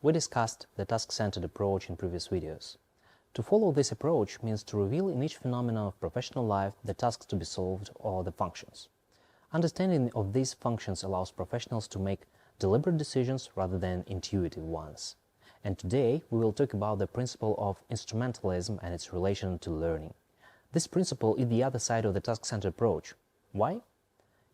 We discussed the task-centered approach in previous videos. To follow this approach means to reveal in each phenomenon of professional life the tasks to be solved or the functions. Understanding of these functions allows professionals to make deliberate decisions rather than intuitive ones. And today we will talk about the principle of instrumentalism and its relation to learning. This principle is the other side of the task-centered approach. Why?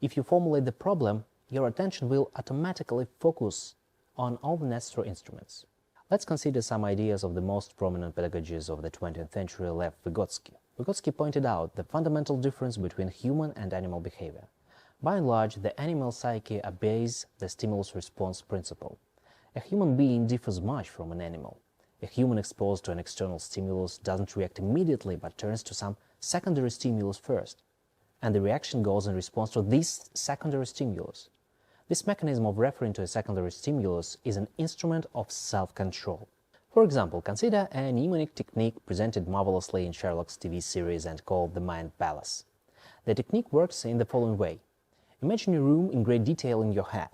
If you formulate the problem, your attention will automatically focus on all the necessary instruments. Let's consider some ideas of the most prominent pedagogies of the 20th century, Lev Vygotsky. Vygotsky pointed out the fundamental difference between human and animal behavior. By and large, the animal psyche obeys the stimulus-response principle. A human being differs much from an animal. A human exposed to an external stimulus doesn't react immediately but turns to some secondary stimulus first, and the reaction goes in response to this secondary stimulus. This mechanism of referring to a secondary stimulus is an instrument of self-control. For example, consider a mnemonic technique presented marvelously in Sherlock's TV series and called the Mind Palace. The technique works in the following way. Imagine a room in great detail in your head.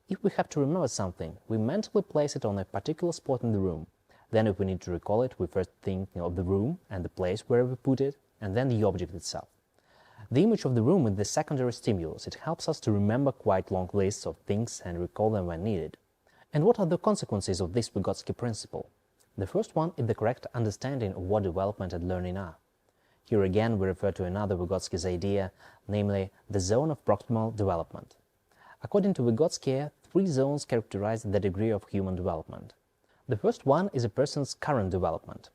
If we have to remember something, we mentally place it on a particular spot in the room. Then if we need to recall it, we first think of the room and the place where we put it, and then the object itself. The image of the room is the secondary stimulus. It helps us to remember quite long lists of things and recall them when needed. And what are the consequences of this Vygotsky principle? The first one is the correct understanding of what development and learning are. Here again we refer to another Vygotsky's idea, namely the zone of proximal development. According to Vygotsky, 3 zones characterize the degree of human development. The first one is a person's current development.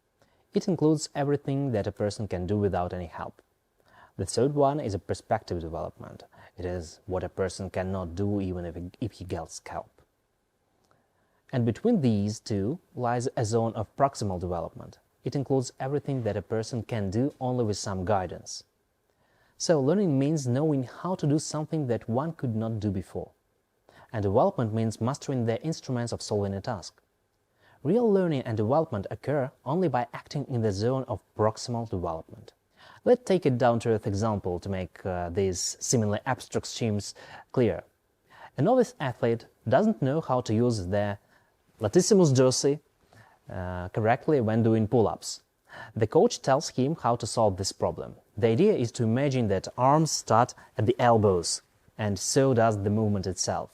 It includes everything that a person can do without any help. The third one is a perspective development. It is what a person cannot do even if he gets help. And between these two lies a zone of proximal development. It includes everything that a person can do only with some guidance. So learning means knowing how to do something that one could not do before. And development means mastering the instruments of solving a task. Real learning and development occur only by acting in the zone of proximal development. Let's take a down-to-earth example to make these seemingly abstract schemes clear. A novice athlete doesn't know how to use the latissimus dorsi correctly when doing pull-ups. The coach tells him how to solve this problem. The idea is to imagine that arms start at the elbows, and so does the movement itself.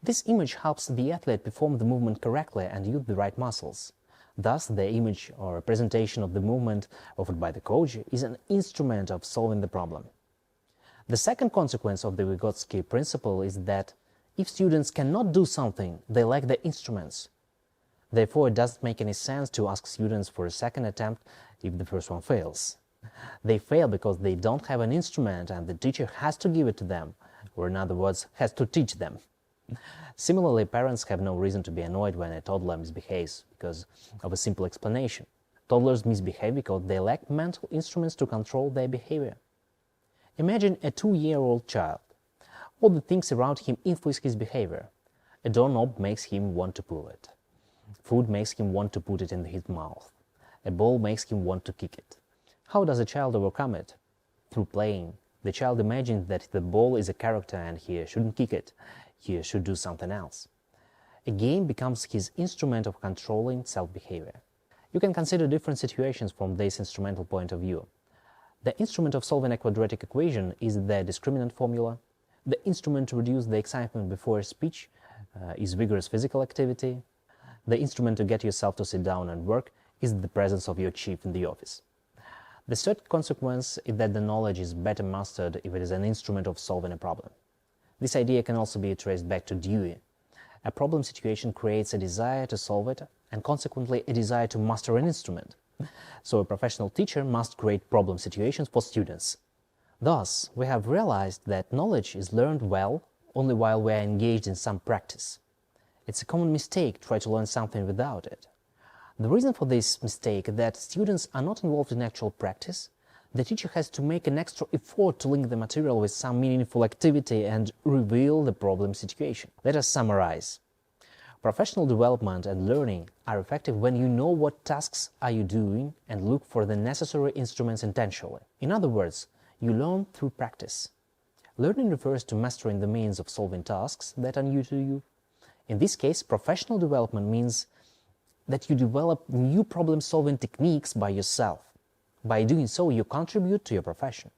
This image helps the athlete perform the movement correctly and use the right muscles. Thus, the image or representation of the movement offered by the coach is an instrument of solving the problem. The second consequence of the Vygotsky principle is that if students cannot do something, they lack the instruments. Therefore, it doesn't make any sense to ask students for a second attempt if the first one fails. They fail because they don't have an instrument and the teacher has to give it to them, or in other words, has to teach them. Similarly, parents have no reason to be annoyed when a toddler misbehaves because of a simple explanation. Toddlers misbehave because they lack mental instruments to control their behavior. Imagine a 2-year-old child. All the things around him influence his behavior. A doorknob makes him want to pull it. Food makes him want to put it in his mouth. A ball makes him want to kick it. How does a child overcome it? Through playing. The child imagines that the ball is a character and he shouldn't kick it. He should do something else. A game becomes his instrument of controlling self-behavior. You can consider different situations from this instrumental point of view. The instrument of solving a quadratic equation is the discriminant formula. The instrument to reduce the excitement before a speech is vigorous physical activity. The instrument to get yourself to sit down and work is the presence of your chief in the office. The third consequence is that the knowledge is better mastered if it is an instrument of solving a problem. This idea can also be traced back to Dewey. A problem situation creates a desire to solve it and consequently a desire to master an instrument. So a professional teacher must create problem situations for students. Thus, we have realized that knowledge is learned well only while we are engaged in some practice. It's a common mistake to try to learn something without it. The reason for this mistake is that students are not involved in actual practice. The teacher has to make an extra effort to link the material with some meaningful activity and reveal the problem situation. Let us summarize. Professional development and learning are effective when you know what tasks are you doing and look for the necessary instruments intentionally. In other words, you learn through practice. Learning refers to mastering the means of solving tasks that are new to you. In this case, professional development means that you develop new problem-solving techniques by yourself. By doing so, you contribute to your profession.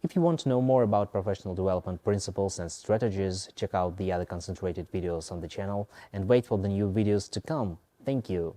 If you want to know more about professional development principles and strategies, check out the other concentrated videos on the channel and wait for the new videos to come. Thank you.